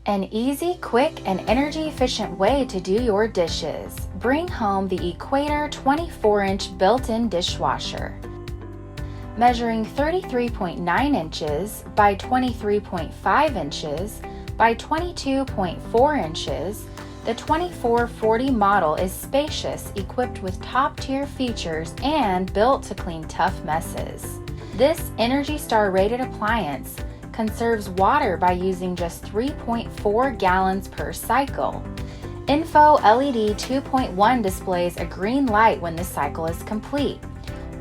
An easy, quick, and energy-efficient way to do your dishes. Bring home the Equator 24-inch built-in dishwasher. Measuring 33.9 inches by 23.5 inches by 22.4 inches, the 2440 model is spacious, equipped with top-tier features, and built to clean tough messes. This Energy Star rated appliance conserves water by using just 3.4 gallons per cycle. Info LED 2.1 displays a green light when the cycle is complete.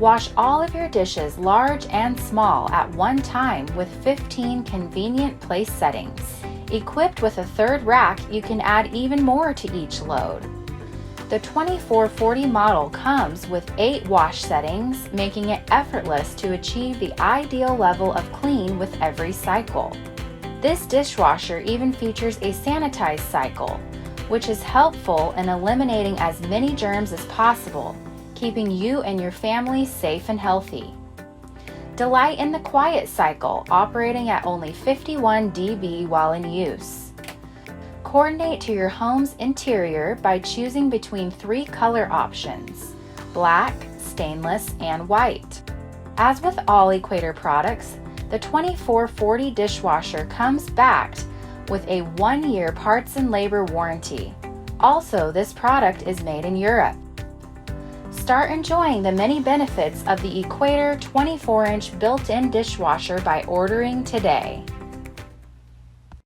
Wash all of your dishes, large and small, at one time with 15 convenient place settings. Equipped with a third rack, you can add even more to each load. The 2440 model comes with 8 wash settings, making it effortless to achieve the ideal level of clean with every cycle. This dishwasher even features a Sanitize cycle, which is helpful in eliminating as many germs as possible, keeping you and your family safe and healthy. Delight in the quiet cycle, operating at only 51 dB while in use. Coordinate to your home's interior by choosing between 3 color options: black, stainless, and white. As with all Equator products, the 2440 dishwasher comes backed with a 1-year parts and labor warranty. Also, this product is made in Europe. Start enjoying the many benefits of the Equator 24-inch built-in dishwasher by ordering today.